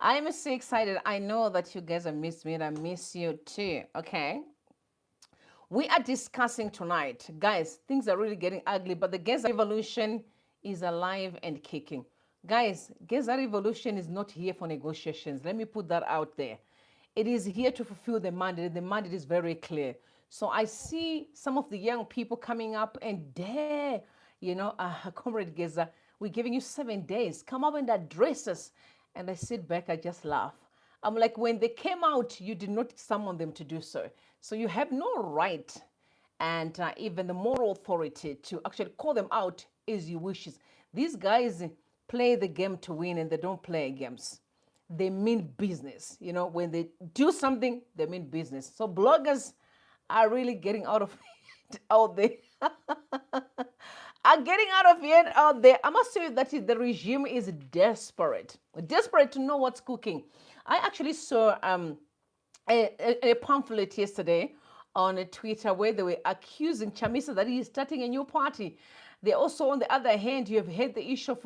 I'm so excited. I know that you guys have missed me and I miss you too. Okay. We are discussing tonight. Guys, things are really getting ugly, but the GEZA revolution is alive and kicking. Guys, GEZA revolution is not here for negotiations. Let me put that out there. It is here to fulfill the mandate. The mandate is very clear. So I see some of the young people coming up and dare, Comrade GEZA, we're giving you 7 days. Come up and address us. And I sit back, I just laugh. I'm like, when they came out, you did not summon them to do so. So you have no right and even the moral authority to actually call them out as you wishes. These guys play the game to win and they don't play games. They mean business. When they do something, they mean business. So bloggers are really getting out of it out there. Are getting out of it out there. I must say that the regime is desperate to know what's cooking. I actually saw a pamphlet yesterday on a Twitter where they were accusing Chamisa that he is starting a new party. They also, on the other hand, you have heard the issue of,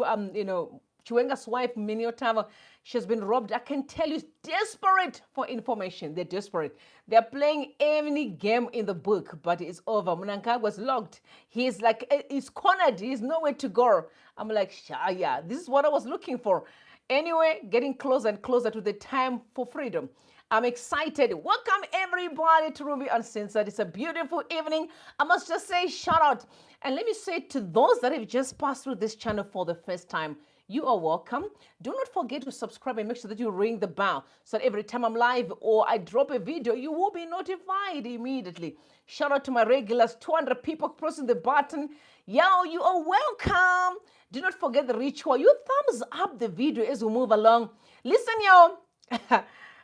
Chiwenga's wife, Miniotava. She has been robbed. I can tell you, desperate for information. They're desperate. They're playing any game in the book, but it's over. Mnangagwa was locked. He's like, he's cornered. He's nowhere to go. I'm like, yeah, this is what I was looking for. Anyway, getting closer and closer to the time for freedom. I'm excited. Welcome everybody to Ruby Uncensored. It's a beautiful evening. I must just say shout out. And let me say to those that have just passed through this channel for the first time, you are welcome. Do not forget to subscribe and make sure that you ring the bell so that every time I'm live or I drop a video, you will be notified immediately. Shout out to my regulars, 200 people pressing the button. Yo, you are welcome. Do not forget the ritual. You thumbs up the video as we move along. Listen, yo.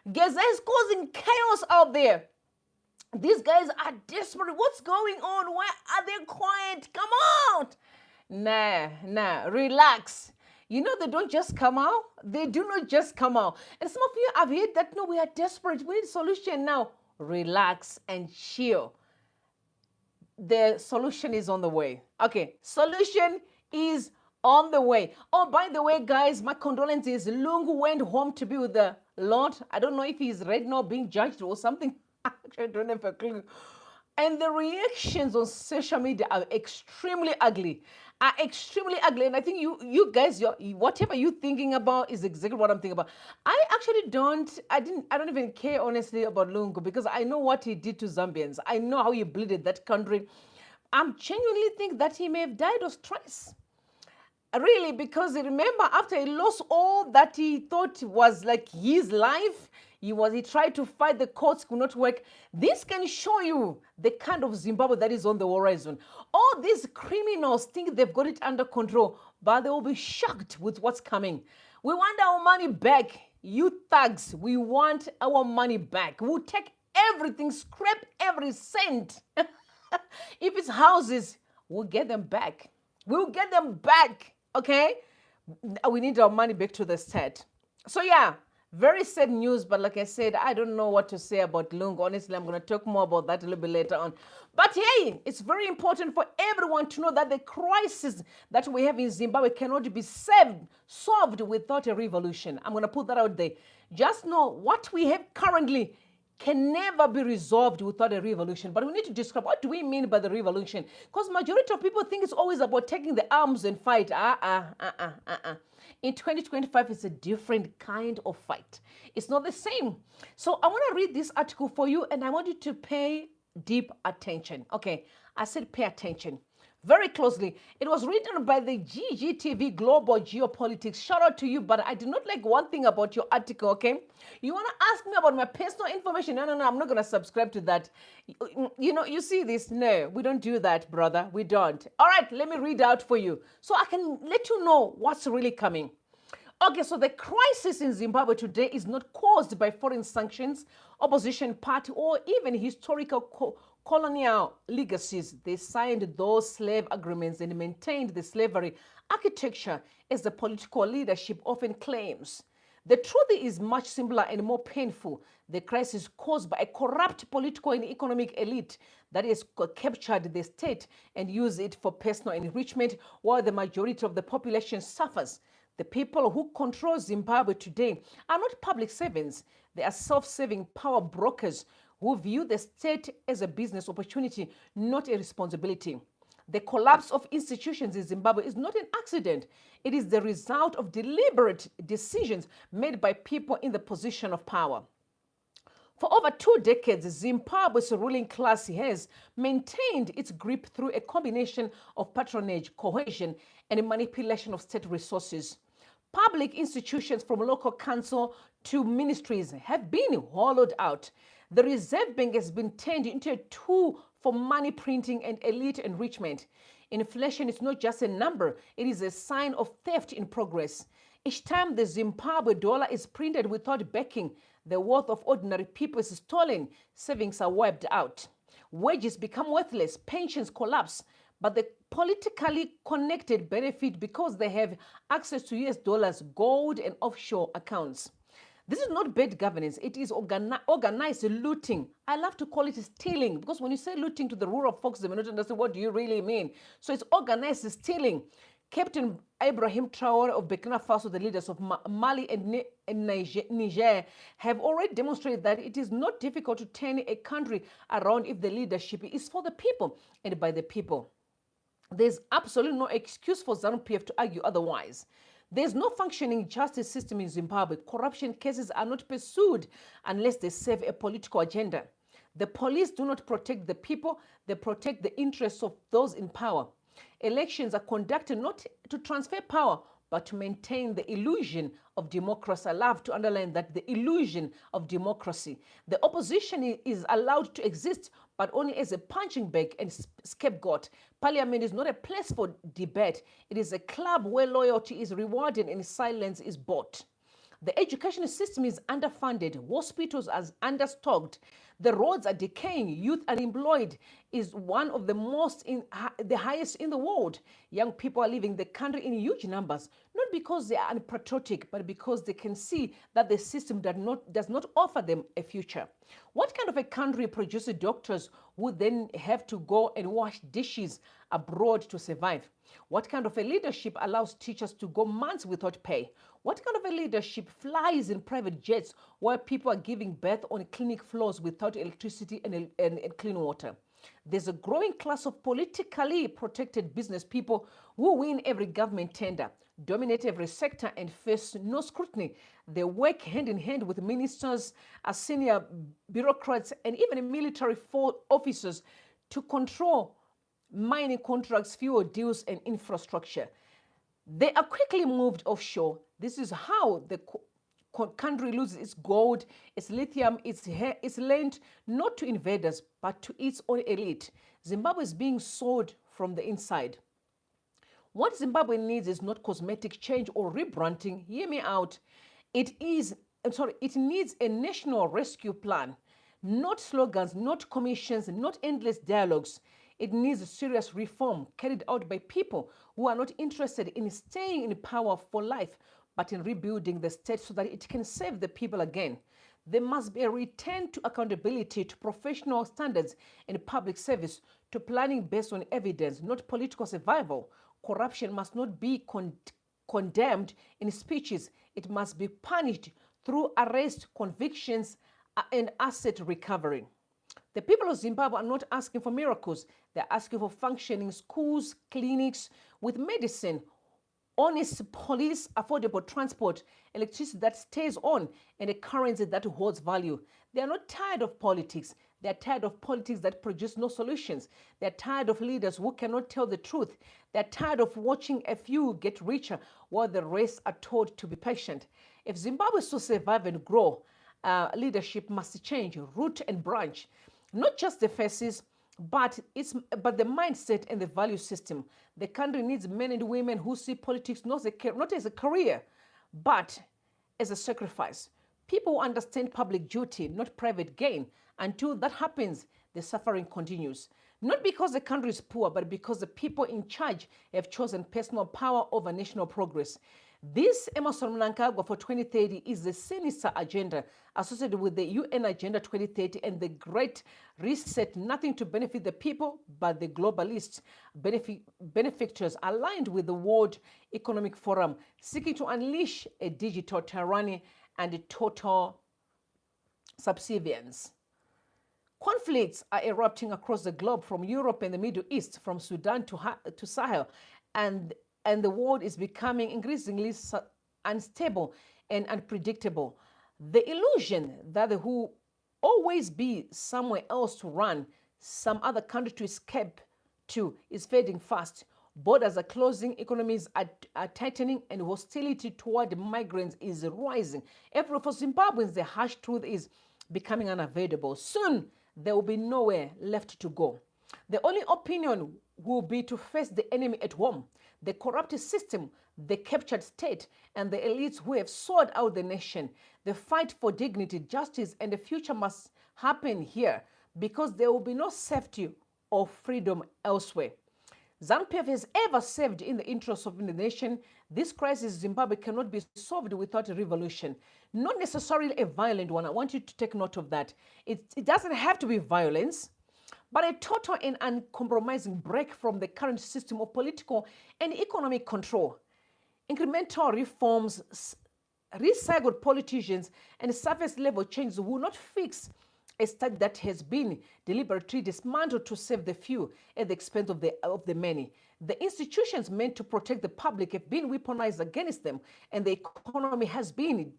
GEZA is causing chaos out there. These guys are desperate. What's going on? Why are they quiet? Come out. Nah, relax. They don't just come out. They do not just come out. And some of you have heard that, no, we are desperate. We need a solution now. Relax and chill. The solution is on the way. Okay, solution is on the way. Oh, by the way, guys, my condolences. Lungu went home to be with the Lord. I don't know if he's right now being judged or something. I don't have a clue. And the reactions on social media are extremely ugly. And I think you guys, whatever you're thinking about is exactly what I'm thinking about. I don't even care honestly about Lungu because I know what he did to Zambians. I know how he bleeded that country. I'm genuinely think that he may have died of stress. Really, because remember, after he lost all that he thought was like his life, he tried to fight, the courts could not work. This can show you the kind of Zimbabwe that is on the horizon. All these criminals think they've got it under control, but they will be shocked with what's coming. We want our money back. You thugs, we want our money back. We'll take everything, scrap every cent. If it's houses, we'll get them back. We'll get them back, okay? We need our money back to the state. So yeah, very sad news, but like I said, I don't know what to say about Lungu. Honestly, I'm going to talk more about that a little bit later on. But hey, it's very important for everyone to know that the crisis that we have in Zimbabwe cannot be solved without a revolution. I'm going to put that out there. Just know what we have currently can never be resolved without a revolution. But we need to describe what do we mean by the revolution? Because majority of people think it's always about taking the arms and fight. In 2025, it's a different kind of fight. It's not the same. So I want to read this article for you, and I want you to pay deep attention. Okay, I said pay attention very closely. It was written by the GGTV Global Geopolitics. Shout out to you, but I do not like one thing about your article, okay? You want to ask me about my personal information? No, I'm not going to subscribe to that. You see this? No, we don't do that, brother. We don't. All right, let me read out for you so I can let you know what's really coming. Okay, so the crisis in Zimbabwe today is not caused by foreign sanctions, opposition party, or even historical colonial legacies. They signed those slave agreements and maintained the slavery architecture as the political leadership often claims. The truth is much simpler and more painful. The crisis caused by a corrupt political and economic elite that has captured the state and used it for personal enrichment while the majority of the population suffers. The people who control Zimbabwe today are not public servants. They are self-serving power brokers who view the state as a business opportunity, not a responsibility. The collapse of institutions in Zimbabwe is not an accident. It is the result of deliberate decisions made by people in the position of power. For over 2 decades, Zimbabwe's ruling class has maintained its grip through a combination of patronage, coercion, and manipulation of state resources. Public institutions from local council to ministries have been hollowed out. The Reserve Bank has been turned into a tool for money printing and elite enrichment. Inflation is not just a number, it is a sign of theft in progress. Each time the Zimbabwe dollar is printed without backing, the wealth of ordinary people is stolen, savings are wiped out. Wages become worthless, pensions collapse, but the politically connected benefit because they have access to US dollars, gold, and offshore accounts. This is not bad governance. It is organized looting. I love to call it stealing because when you say looting to the rural folks, they may not understand what do you really mean. So it's organized stealing. Captain Ibrahim Traore of Burkina Faso, the leaders of Mali and Niger, have already demonstrated that it is not difficult to turn a country around if the leadership is for the people and by the people. There's absolutely no excuse for ZANU-PF to argue otherwise. There's no functioning justice system in Zimbabwe. Corruption cases are not pursued unless they serve a political agenda. The police do not protect the people, they protect the interests of those in power. Elections are conducted not to transfer power, but to maintain the illusion of democracy. I love to underline that, the illusion of democracy. The opposition is allowed to exist, but only as a punching bag and scapegoat. Parliament is not a place for debate. It is a club where loyalty is rewarded and silence is bought. The education system is underfunded. Hospitals are understocked. The roads are decaying. Youth unemployed is one of the the highest in the world. Young people are leaving the country in huge numbers, not because they are unpatriotic, but because they can see that the system does not offer them a future. What kind of a country produces doctors who then have to go and wash dishes abroad to survive? What kind of a leadership allows teachers to go months without pay? What kind of a leadership flies in private jets while people are giving birth on clinic floors without electricity and clean water? There's a growing class of politically protected business people who win every government tender, dominate every sector, and face no scrutiny. They work hand in hand with ministers, senior bureaucrats, and even military officers to control mining contracts, fuel deals, and infrastructure. They are quickly moved offshore. This is how the country loses its gold, its lithium, its land, not to invaders, but to its own elite. Zimbabwe is being sold from the inside. What Zimbabwe needs is not cosmetic change or rebranding. Hear me out. It needs a national rescue plan, not slogans, not commissions, not endless dialogues. It needs serious reform carried out by people who are not interested in staying in power for life, but in rebuilding the state so that it can save the people again. There must be a return to accountability, to professional standards in public service, to planning based on evidence, not political survival. Corruption must not be condemned in speeches. It must be punished through arrest, convictions, and asset recovery. The people of Zimbabwe are not asking for miracles. They're asking for functioning schools, clinics with medicine, honest police, affordable transport, electricity that stays on, and a currency that holds value. They are not tired of politics. They are tired of politics that produce no solutions. They are tired of leaders who cannot tell the truth. They are tired of watching a few get richer while the rest are told to be patient. If Zimbabwe is to survive and grow, leadership must change, root and branch. Not just the faces, but the mindset and the value system. The country needs men and women who see politics not as a career, but as a sacrifice. People who understand public duty, not private gain. Until that happens, the suffering continues. Not because the country is poor, but because the people in charge have chosen personal power over national progress. This Emerson Mnangagwa for 2030 is the sinister agenda associated with the UN Agenda 2030 and the Great Reset, nothing to benefit the people but the globalist benefactors aligned with the World Economic Forum, seeking to unleash a digital tyranny and a total subservience. Conflicts are erupting across the globe, from Europe and the Middle East, from Sudan to Sahel, and the world is becoming increasingly unstable and unpredictable. The illusion that there will always be somewhere else to run, some other country to escape to, is fading fast. Borders are closing, economies are tightening, and hostility toward migrants is rising. For Zimbabweans, the harsh truth is becoming unavoidable. Soon, there will be nowhere left to go. The only opinion will be to face the enemy at home, the corrupt system, the captured state, and the elites who have sold out the nation. The fight for dignity, justice, and the future must happen here, because there will be no safety or freedom elsewhere. ZANU-PF has ever served in the interests of the nation. This crisis in Zimbabwe cannot be solved without a revolution. Not necessarily a violent one. I want you to take note of that. It doesn't have to be violence, but a total and uncompromising break from the current system of political and economic control. Incremental reforms, recycled politicians, and surface-level changes will not fix a state that has been deliberately dismantled to save the few at the expense of the many. The institutions meant to protect the public have been weaponized against them, and the economy has been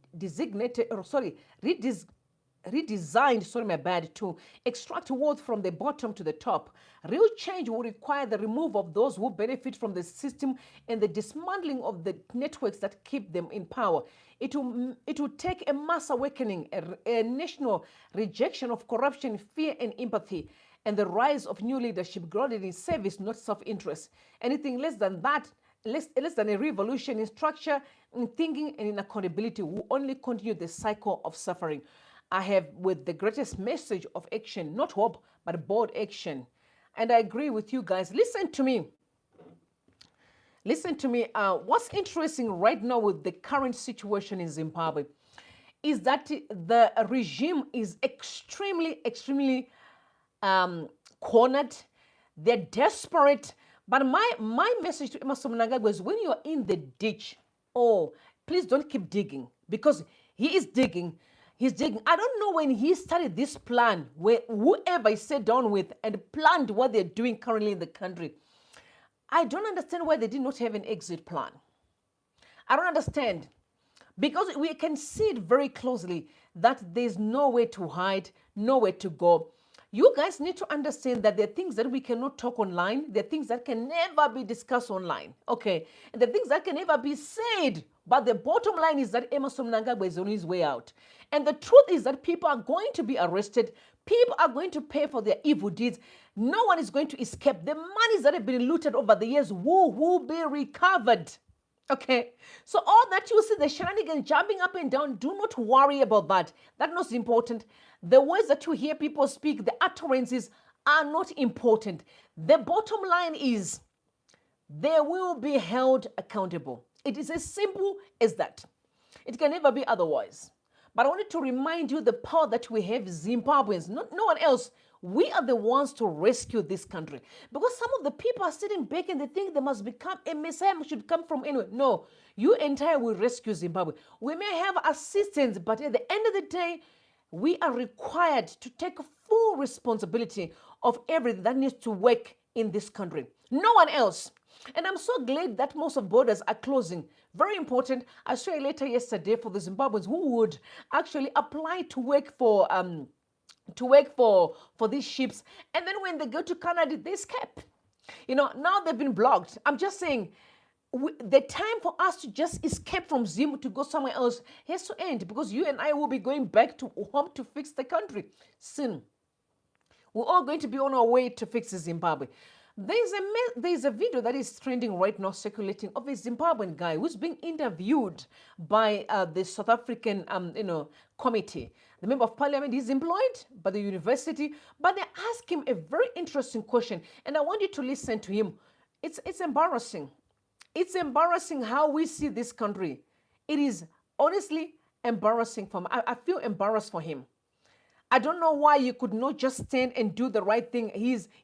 redesigned, to extract wealth from the bottom to the top. Real change will require the removal of those who benefit from the system and the dismantling of the networks that keep them in power. It will take a mass awakening, a national rejection of corruption, fear, and empathy, and the rise of new leadership grounded in service, not self-interest. Anything less than that, less than a revolution in structure, in thinking, and in accountability will only continue the cycle of suffering. I have with the greatest message of action, not hope, but bold action. And I agree with you guys. Listen to me. Listen to me. What's interesting right now with the current situation in Zimbabwe is that the regime is extremely cornered. They're desperate. But my message to Emerson Mnangagwa is, when you're in the ditch, please don't keep digging, because he is digging. He's digging. I don't know when he started this plan, where whoever he sat down with and planned what they're doing currently in the country. I don't understand why they did not have an exit plan. I don't understand. Because we can see it very closely that there's nowhere to hide, nowhere to go. You guys need to understand that there are things that we cannot talk online. There are things that can never be discussed online. Okay? And the things that can never be said. But the bottom line is that Emerson Mnangagwa is on his way out. And the truth is that people are going to be arrested. People are going to pay for their evil deeds. No one is going to escape. The monies that have been looted over the years will be recovered. Okay, so all that you see, the shenanigans jumping up and down, do not worry about that. That's not important. The words that you hear people speak, the utterances are not important. The bottom line is they will be held accountable. It is as simple as that. It can never be otherwise. But I wanted to remind you the power that we have, Zimbabweans, no one else. We are the ones to rescue this country. Because some of the people are sitting back and they think they must become a messiah, should come from anywhere. No, you entire will rescue Zimbabwe. We may have assistance, but at the end of the day, we are required to take full responsibility of everything that needs to work in this country. No one else. And I'm so glad that most of borders are closing. Very important. I saw a letter yesterday for the Zimbabweans who would actually apply to work for these ships, and then when they go to Canada, they escape. Now they've been blocked. I'm just saying, the time for us to just escape from Zim to go somewhere else has to end, because you and I will be going back to home to fix the country soon. We're all going to be on our way to fix Zimbabwe. There's a video that is trending right now, circulating, of a Zimbabwean guy who's being interviewed by the South African, committee. The member of parliament is employed by the university, but they ask him a very interesting question, and I want you to listen to him. It's embarrassing. It's embarrassing how we see this country. It is honestly embarrassing for me. I feel embarrassed for him. I don't know why you could not just stand and do the right thing.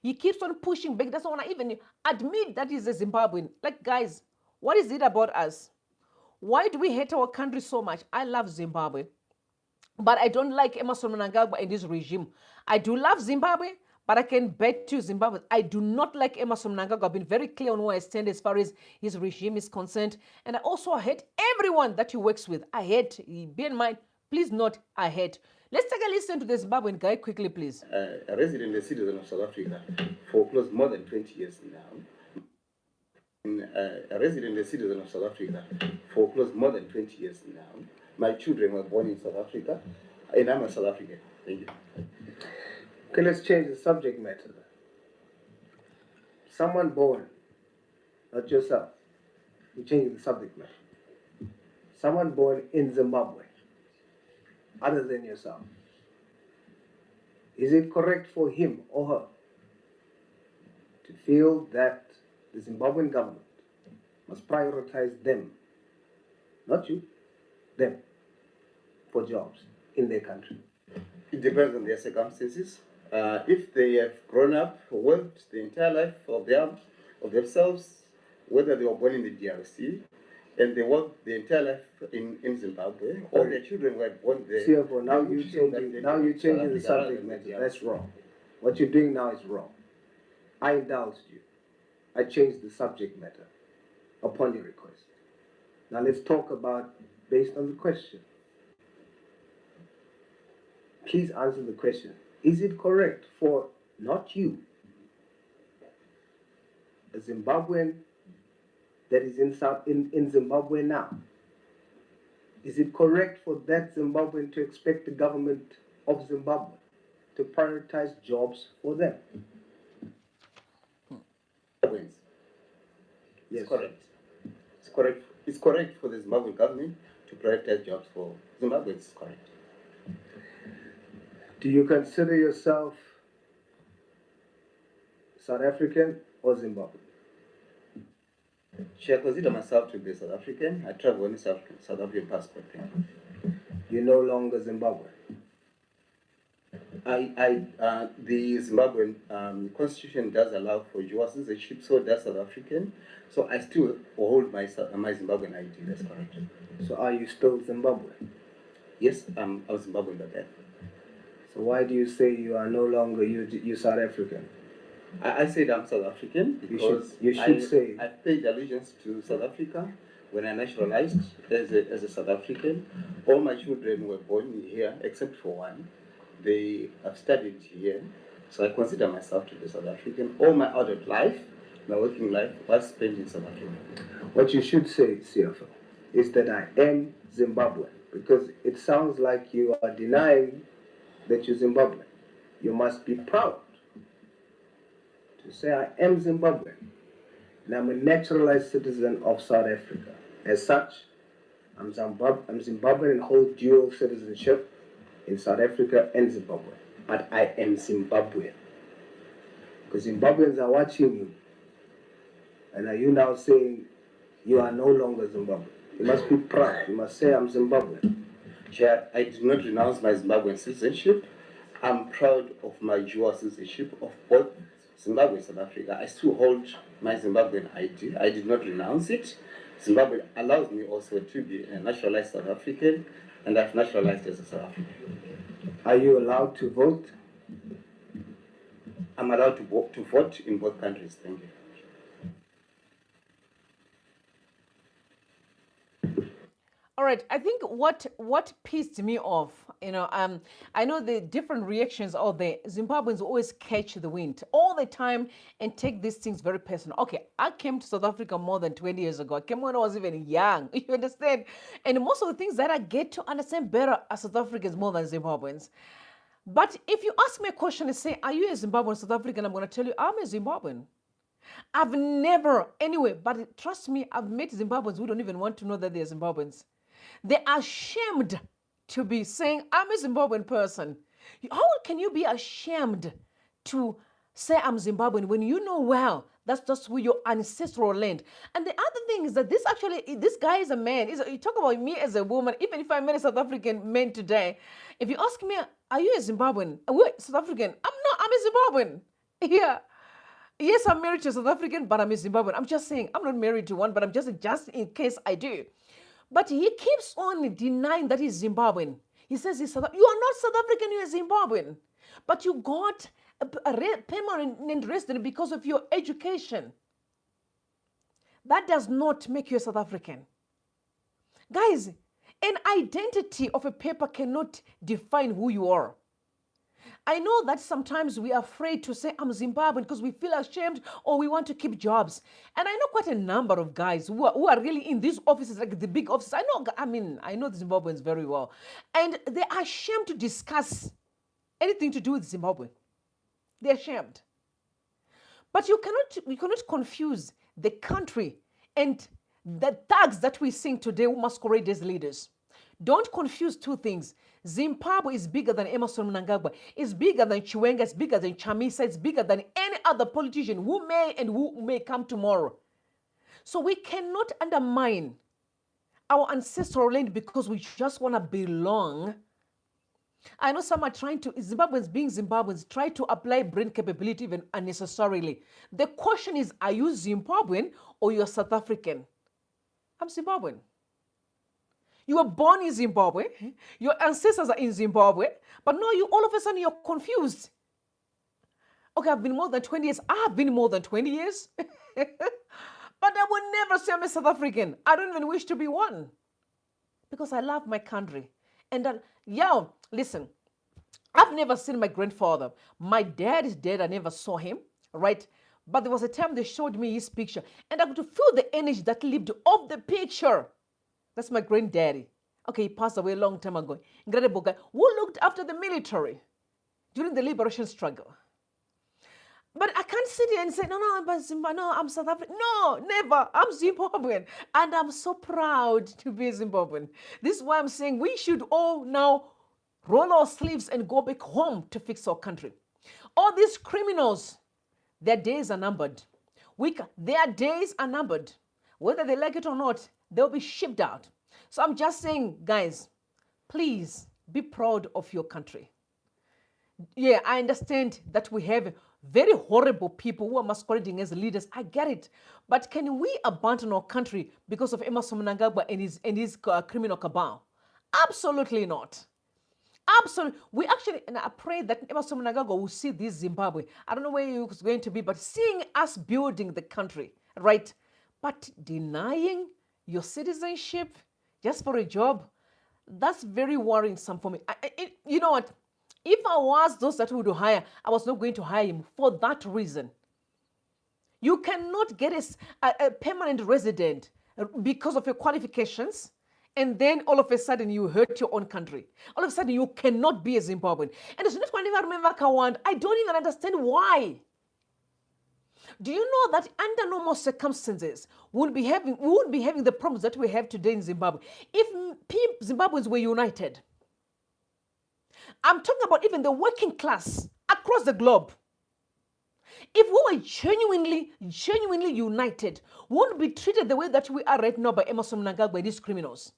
He keeps on pushing back. Doesn't want to even admit that he's a Zimbabwean. Like, guys, what is it about us? Why do we hate our country so much? I love Zimbabwe, but I don't like Emerson Mnangagwa and his regime. I do love Zimbabwe, but I can bet you Zimbabwe, I do not like Emerson Mnangagwa. I've been very clear on where I stand as far as his regime is concerned. And I also hate everyone that he works with. I hate, bear in mind, please note, I hate. Let's take a listen to the Zimbabwean guy quickly, please. A resident and citizen of South Africa for close more than 20 years now. A resident and citizen of South Africa for close more than 20 years now. My children were born in South Africa, and I'm a South African. Thank you. Okay, let's change the subject matter. Someone born, not yourself. We're changing the subject matter. Someone born in Zimbabwe, other than yourself. Is it correct for him or her to feel that the Zimbabwean government must prioritize them, not you, them, for jobs in their country? It depends on their circumstances. If they have grown up, worked the entire life of themselves, whether they were born in the DRC, and they worked the entire life in Zimbabwe, or their children were born there. CFO, now you're changing the subject matter. That's wrong. What you're doing now is wrong. I indulged you. I changed the subject matter upon your request. Now let's talk about based on the question. Please answer the question. Is it correct for not you, a Zimbabwean that is in Zimbabwe now? Is it correct for that Zimbabwean to expect the government of Zimbabwe to prioritize jobs for them? Yes, correct. It's correct. It's correct for the Zimbabwean government to prioritize jobs for Zimbabwe. It's correct. Do you consider yourself South African or Zimbabwean? I consider myself to be South African. I travel on a South African passport. You're no longer Zimbabwean. The Zimbabwean constitution does allow for dual citizenship, so does South African. So I still hold my Zimbabwean ID. That's correct. So are you still Zimbabwean? Yes, I was Zimbabwean back then. So why do you say you are no longer you South African? I said I'm South African because you should say I paid allegiance to South Africa when I naturalized as a South African. All my children were born here except for one. They have studied here, so I consider myself to be South African. All my adult life, my working life, was spent in South Africa. What you should say, CFO, is that I am Zimbabwean, because it sounds like you are denying that you're Zimbabwean. You must be proud to say I am Zimbabwean, and I'm a naturalized citizen of South Africa. As such, I'm Zimbabwean and hold dual citizenship in South Africa and Zimbabwe. But I am Zimbabwean. Because Zimbabweans are watching you. And are you now saying you are no longer Zimbabwean? You must be proud. You must say I'm Zimbabwean. Chair, I did not renounce my Zimbabwean citizenship. I'm proud of my dual citizenship of both Zimbabwe and South Africa. I still hold my Zimbabwean ID. I did not renounce it. Zimbabwe allows me also to be a naturalized South African, and I've naturalized as a South African. Are you allowed to vote? I'm allowed to vote in both countries. Thank you. All right, I think what pissed me off, I know the different reactions of the Zimbabweans always catch the wind all the time and take these things very personal. Okay, I came to South Africa more than 20 years ago. I came when I was even young, you understand? And most of the things that I get to understand better are South Africans more than Zimbabweans. But if you ask me a question and say, are you a Zimbabwean, South African? I'm going to tell you, I'm a Zimbabwean. I've never, anyway, but trust me, I've met Zimbabweans who don't even want to know that they're Zimbabweans. They are ashamed to be saying, I'm a Zimbabwean person. How can you be ashamed to say I'm Zimbabwean when you know well That's just where your ancestral land. And the other thing is that this guy is a man. You talk about me as a woman. Even if I met a South African man today, if you ask me, are you a Zimbabwean? What South African? I'm not. I'm a Zimbabwean. Yeah. Yes, I'm married to a South African, but I'm a Zimbabwean. I'm just saying, I'm not married to one, but I'm just in case I do. But he keeps on denying that he's Zimbabwean. He says you are not South African, you're Zimbabwean. But you got a permanent resident because of your education. That does not make you a South African. Guys, an identity of a paper cannot define who you are. I know that sometimes we are afraid to say I'm Zimbabwean because we feel ashamed or we want to keep jobs. And I know quite a number of guys who are really in these offices, like the big offices. I know the Zimbabweans very well. And they are ashamed to discuss anything to do with Zimbabwe. They're ashamed. But you cannot confuse the country and the thugs that we sing today who masquerade as leaders. Don't confuse two things. Zimbabwe is bigger than Emerson Mnangagwa. It's bigger than Chiwenga. It's bigger than Chamisa. It's bigger than any other politician who may come tomorrow. So we cannot undermine our ancestral land because we just want to belong. I know some are trying to, Zimbabweans being Zimbabweans, try to apply brain capability even unnecessarily. The question is, are you Zimbabwean or you're South African? I'm Zimbabwean. You were born in Zimbabwe. Your ancestors are in Zimbabwe. But now all of a sudden you're confused. Okay, I've been more than 20 years. I have been more than 20 years. But I would never say I'm a South African. I don't even wish to be one. Because I love my country. And listen, I've never seen my grandfather. My dad is dead. I never saw him, right? But there was a time they showed me his picture. And I could feel the energy that lived off the picture. That's my granddaddy. Okay, he passed away a long time ago. Incredible guy who looked after the military during the liberation struggle. But I can't sit here and say, I'm South African. No, never. I'm Zimbabwean. And I'm so proud to be Zimbabwean. This is why I'm saying we should all now roll our sleeves and go back home to fix our country. All these criminals, their days are numbered. Their days are numbered. Whether they like it or not, they'll be shipped out. So I'm just saying, guys, please be proud of your country. Yeah, I understand that we have very horrible people who are masquerading as leaders. I get it. But can we abandon our country because of Emerson Mnangagwa and his criminal cabal? Absolutely not. Absolutely. And I pray that Emerson Mnangagwa will see this Zimbabwe. I don't know where he was going to be, but seeing us building the country, right? But denying your citizenship just for a job, that's very worrisome for me. You know what? If I was those that would hire, I was not going to hire him for that reason. You cannot get a permanent resident because of your qualifications, and then all of a sudden you hurt your own country. All of a sudden you cannot be a Zimbabwean. And it's not going to remember Kawand. I don't even understand why. Do you know that under normal circumstances, we wouldn't be having the problems that we have today in Zimbabwe if Zimbabweans were united? I'm talking about even the working class across the globe. If we were genuinely united, we wouldn't be treated the way that we are right now by Emerson Mnangagwa and these criminals.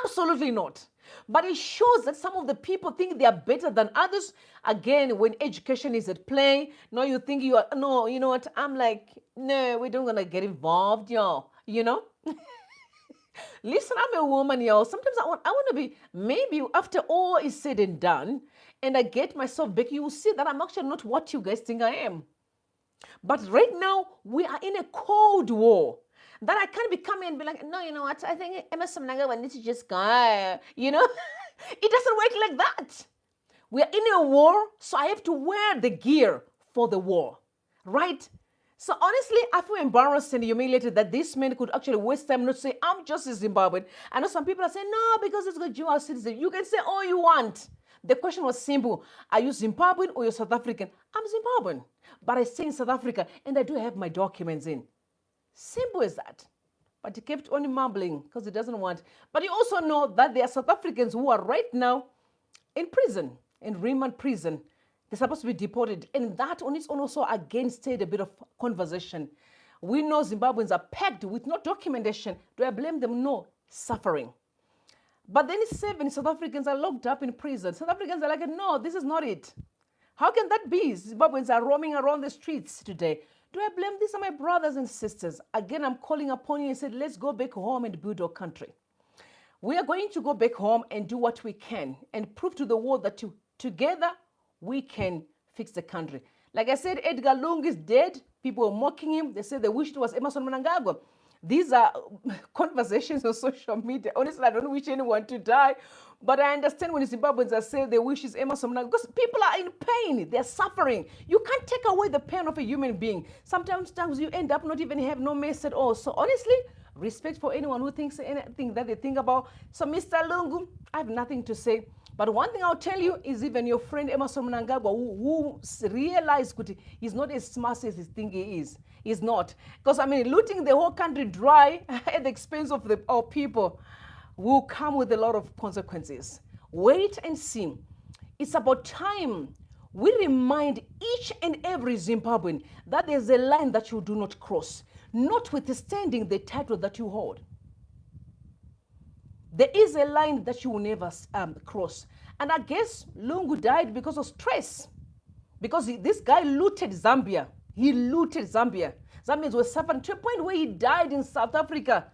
Absolutely not. But it shows that some of the people think they are better than others. Again, when education is at play, now you think you know what? I'm like, no, we don't want to get involved, y'all. You know? Listen, I'm a woman, y'all. Sometimes I want to be, maybe after all is said and done, and I get myself back, you will see that I'm actually not what you guys think I am. But right now, we are in a cold war. That I can't be coming and be like, no, you know what? I think Emerson Mnangagwa needs to just go. You know? It doesn't work like that. We are in a war, so I have to wear the gear for the war. Right? So honestly, I feel embarrassed and humiliated that this man could actually waste time not say, I'm just a Zimbabwean. I know some people are saying, no, because it's a dual citizen. You can say all you want. The question was simple. Are you Zimbabwean or you're South African? I'm Zimbabwean. But I stay in South Africa and I do have my documents in. Simple as that. But he kept on mumbling because he doesn't want. But you also know that there are South Africans who are right now in prison, in remand prison. They're supposed to be deported. And that on its own also again stayed a bit of conversation. We know Zimbabweans are packed with no documentation. Do I blame them? No. Suffering. But then 7 South Africans are locked up in prison. South Africans are like, no, this is not it. How can that be? Zimbabweans are roaming around the streets today. Do I blame? These are my brothers and sisters. Again, I'm calling upon you and said, let's go back home and build our country. We are going to go back home and do what we can and prove to the world that together we can fix the country. Like I said, Edgar Lungu is dead. People were mocking him. They said they wished it was Emerson Mnangagwa. These are conversations on social media. Honestly, I don't wish anyone to die. But I understand when Zimbabweans are saying they wish it's Emerson Mnangagwa because people are in pain. They're suffering. You can't take away the pain of a human being. Sometimes you end up not even have no mess at all. So honestly, respect for anyone who thinks anything that they think about. So Mr. Lungu, I have nothing to say. But one thing I'll tell you is even your friend Emerson Mnangagwa, who realized he's not as smart as he thinks he is. He's not. Because, I mean, looting the whole country dry at the expense of our people will come with a lot of consequences. Wait and see. It's about time we remind each and every Zimbabwean that there's a line that you do not cross, notwithstanding the title that you hold. There is a line that you will never cross. And I guess Lungu died because of stress. Because this guy looted Zambia. He looted Zambia. Zambians were suffering to a point where he died in South Africa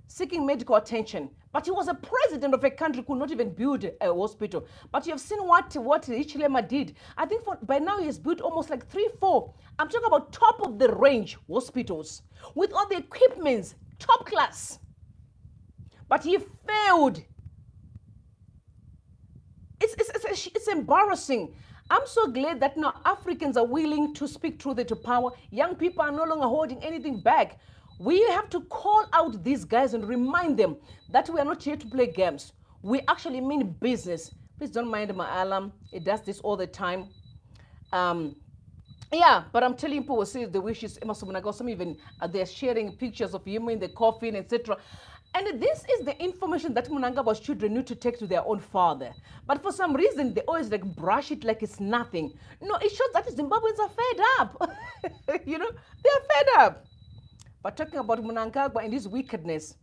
seeking medical attention. But he was a president of a country who could not even build a hospital. But you have seen what Hichilema did. I think by now he has built almost like 3-4. I'm talking about top of the range hospitals with all the equipments, top class. But he failed. It's embarrassing. I'm so glad that now Africans are willing to speak truth into power. Young people are no longer holding anything back. We have to call out these guys and remind them that we are not here to play games. We actually mean business. Please don't mind my alarm. It does this all the time. Yeah, but I'm telling people, say the wishes Emerson Mnangagwa, some even they're sharing pictures of him in the coffin, etc. And this is the information that Mnangagwa's children need to take to their own father. But for some reason, they always like brush it like it's nothing. No, it shows that Zimbabweans are fed up. You know, they're fed up. But talking about Mnangagwa and his wickedness,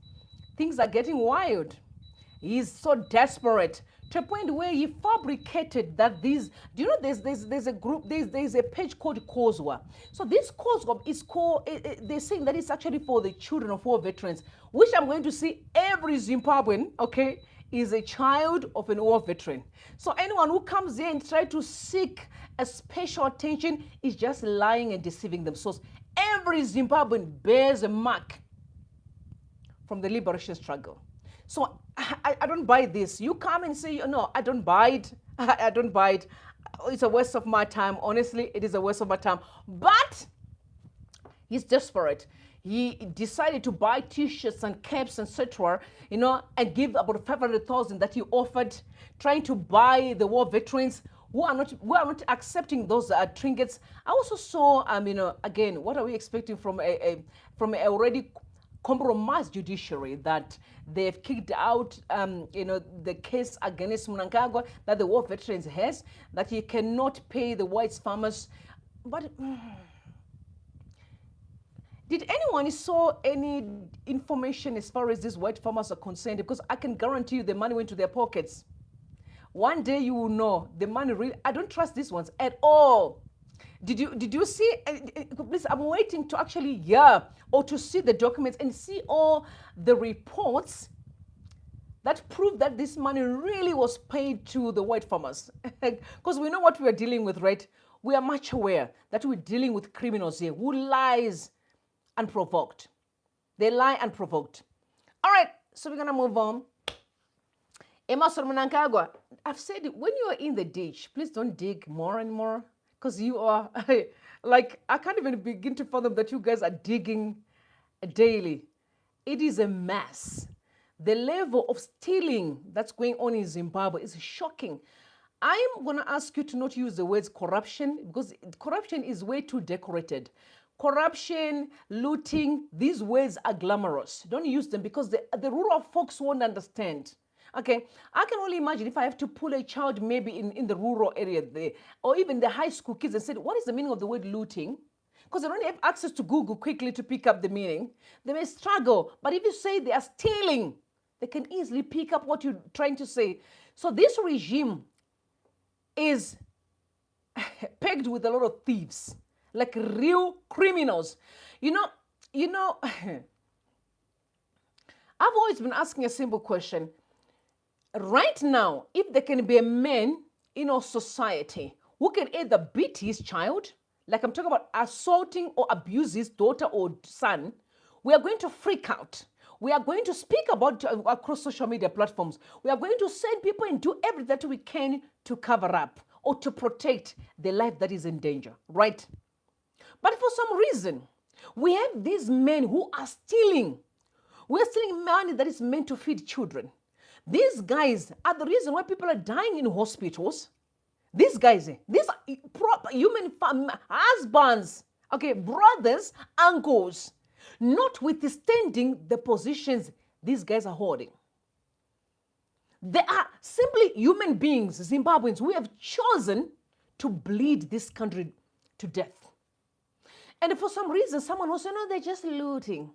things are getting wild. He's so desperate to a point where he fabricated that these, do you know there's a group, there's a page called COSWA. So this COSWA is called, they're saying that it's actually for the children of war veterans, which I'm going to see every Zimbabwean, okay, is a child of an war veteran. So anyone who comes here and tries to seek a special attention is just lying and deceiving themselves. Every Zimbabwean bears a mark from the liberation struggle. So I don't buy this. You come and say, no, I don't buy it. I don't buy it. It's a waste of my time. Honestly, it is a waste of my time. But he's desperate. He decided to buy T-shirts and caps, etc., you know, and give about 500,000 that he offered, trying to buy the war veterans who are not accepting those trinkets. I also saw, you know, again, what are we expecting from a already compromised judiciary that they've kicked out, you know, the case against Mnangagwa that the war veterans has, that he cannot pay the white farmers. But did anyone saw any information as far as these white farmers are concerned? Because I can guarantee you the money went to their pockets. One day you will know the money really. I don't trust these ones at all. Did you see? Please, I'm waiting to actually hear or to see the documents and see all the reports that prove that this money really was paid to the white farmers. Because we know what we are dealing with, right? We are much aware that we're dealing with criminals here who lies unprovoked. They lie unprovoked. All right, so we're gonna move on. Emerson Mnangagwa, I've said it, when you are in the ditch, please don't dig more and more, because you are, like, I can't even begin to fathom that you guys are digging daily. It is a mess. The level of stealing that's going on in Zimbabwe is shocking. I'm going to ask you to not use the words corruption, because corruption is way too decorated. Corruption, looting, these words are glamorous. Don't use them because the rural folks won't understand. Okay, I can only imagine if I have to pull a child maybe in the rural area there, or even the high school kids and said, what is the meaning of the word looting? Because they don't have access to Google quickly to pick up the meaning. They may struggle, but if you say they are stealing, they can easily pick up what you're trying to say. So this regime is pegged with a lot of thieves, like real criminals. You know, I've always been asking a simple question. Right now, if there can be a man in our society who can either beat his child, like I'm talking about assaulting or abuse his daughter or son, we are going to freak out. We are going to speak about across social media platforms. We are going to send people and do everything that we can to cover up or to protect the life that is in danger, right? But for some reason, we have these men who are stealing. We're stealing money that is meant to feed children. These guys are the reason why people are dying in hospitals. These guys, these are proper human husbands, okay, brothers, uncles, notwithstanding the positions these guys are holding. They are simply human beings, Zimbabweans, who have chosen to bleed this country to death. And for some reason, someone will say, no, they're just looting.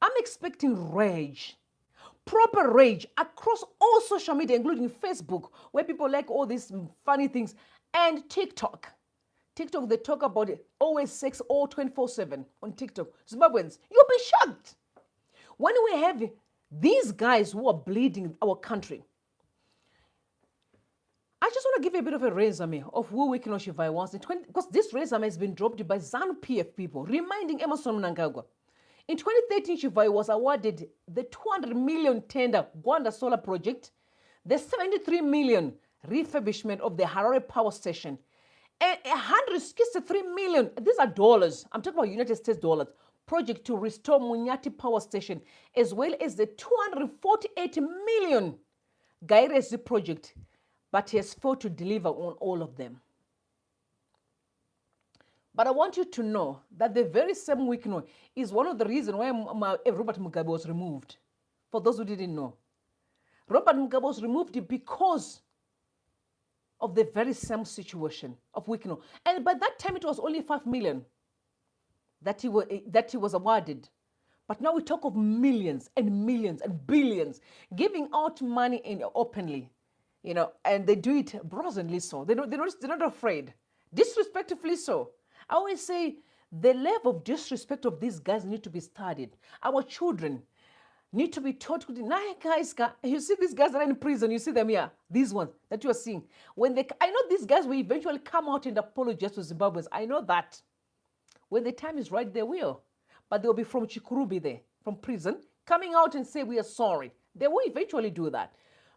I'm expecting rage, proper rage across all social media, including Facebook, where people like all these funny things, and TikTok. TikTok, they talk about it, always sex, all 24/7 on TikTok. Zimbabweans, you'll be shocked when we have these guys who are bleeding our country. I just want to give you a bit of a resume of who we can Shivai was in 20, because this resume has been dropped by ZANU-PF people, reminding Emerson Mnangagwa. In 2013, Shivai was awarded the 200 million tender Gwanda Solar Project, the 73 million refurbishment of the Harare Power Station, and 163 million, these are dollars, I'm talking about United States dollars, project to restore Munyati Power Station, as well as the 248 million Gairesi project, but he has failed to deliver on all of them. But I want you to know that the very same Wikino is one of the reasons why Robert Mugabe was removed. For those who didn't know, Robert Mugabe was removed because of the very same situation of Wikino. And by that time, it was only 5 million that he was awarded. But now we talk of millions and millions and billions, giving out money openly, and they do it brazenly so. They're not afraid, disrespectfully so. I always say the level of disrespect of these guys need to be studied. Our children need to be taught. Nah, guys, you see these guys that are in prison, you see them here, these ones that you are seeing. I know these guys will eventually come out and apologize to Zimbabweans. I know that. When the time is right, they will. But they'll be from Chikurubi there, from prison, coming out and say, we are sorry. They will eventually do that.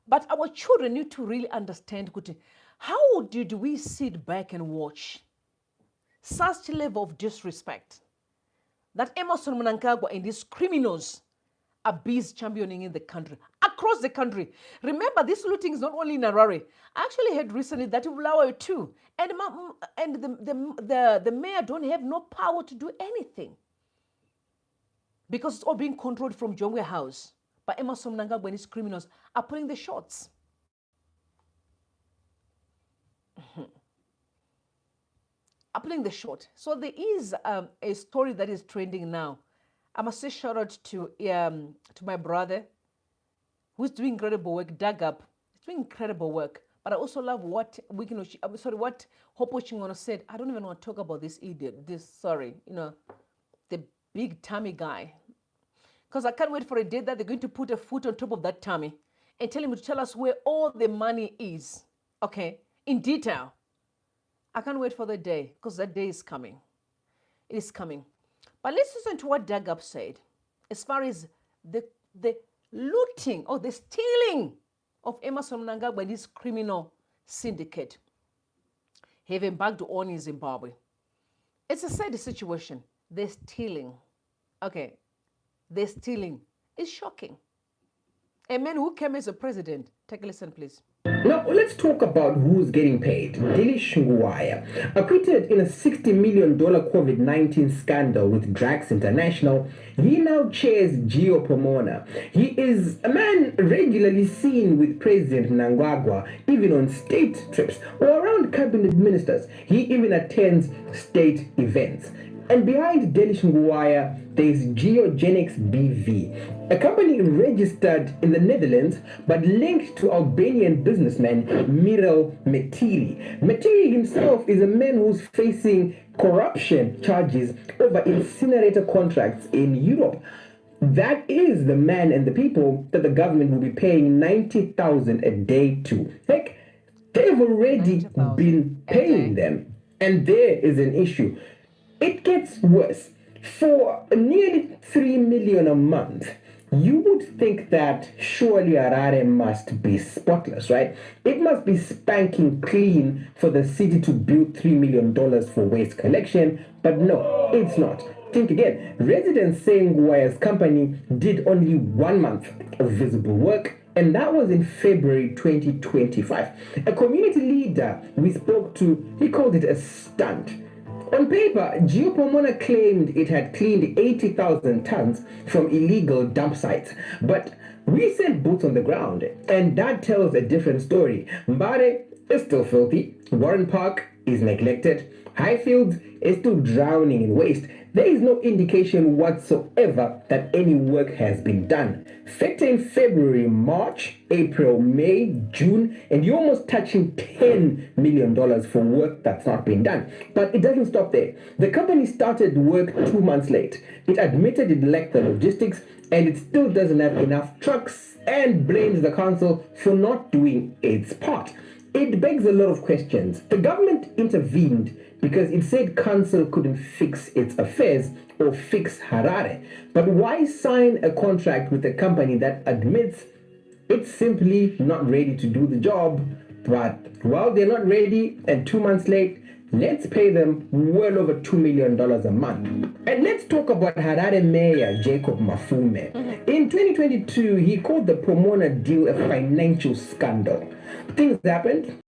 But our children need to really understand, how did we sit back and watch such a level of disrespect that Emerson Mnangagwa and these criminals are busy championing in the country, across the country. Remember, this looting is not only in Harare. I actually heard recently that in Bulawayo too. And the mayor don't have no power to do anything because it's all being controlled from Jongwe House. But Emerson Mnangagwa and his criminals are putting the shots. Applying the shot. So there is a story that is trending now. I must say shout out to my brother who's doing incredible work, Dug Up. He's doing incredible work. But I also love what Hopo Chingono said. I don't even want to talk about this idiot, the big tummy guy. Because I can't wait for a day that they're going to put a foot on top of that tummy and tell him to tell us where all the money is, okay, in detail. I can't wait for the day, because that day is coming. It is coming. But let's listen to what Dug Up said as far as the looting or the stealing of Emerson Mnangagwa and his criminal syndicate have embarked on in Zimbabwe. It's a sad situation. They're stealing. Okay. They're stealing. It's shocking. A man who came as a president Take a listen, please. Now, let's talk about who's getting paid. Delish Ngwaya, acquitted in a $60 million COVID-19 scandal with Drax International, he now chairs Geopomona. He is a man regularly seen with President Mnangagwa, even on state trips or around cabinet ministers. He even attends state events. And behind Delish Ngwaya, there's Geogenics BV, a company registered in the Netherlands but linked to Albanian businessman Mirel Metiri. Metiri himself is a man who's facing corruption charges over incinerator contracts in Europe. That is the man and the people that the government will be paying 90,000 a day to. Heck, they've already been paying them, and there is an issue. It gets worse. For nearly 3 million a month, you would think that surely Harare must be spotless, right? It must be spanking clean for the city to build $3 million for waste collection, but no, it's not. Think again. Residents say Ngwaya's company did only 1 month of visible work, and that was in February 2025. A community leader we spoke to, he called it a stunt. On paper, Geopomona claimed it had cleaned 80,000 tons from illegal dump sites, but we sent boots on the ground, and that tells a different story. Mbare is still filthy, Warren Park is neglected, Highfields is still drowning in waste. There is no indication whatsoever that any work has been done. Factor in February, March, April, May, June, and you're almost touching $10 million for work that's not been done. But it doesn't stop there. The company started work 2 months late. It admitted it lacked the logistics, and it still doesn't have enough trucks and blames the council for not doing its part. It begs a lot of questions. The government intervened because it said council couldn't fix its affairs or fix Harare. But why sign a contract with a company that admits it's simply not ready to do the job? But while they're not ready and 2 months late, let's pay them well over $2 million a month. And let's talk about Harare Mayor Jacob Mafume. In 2022, he called the Pomona deal a financial scandal. Things happened.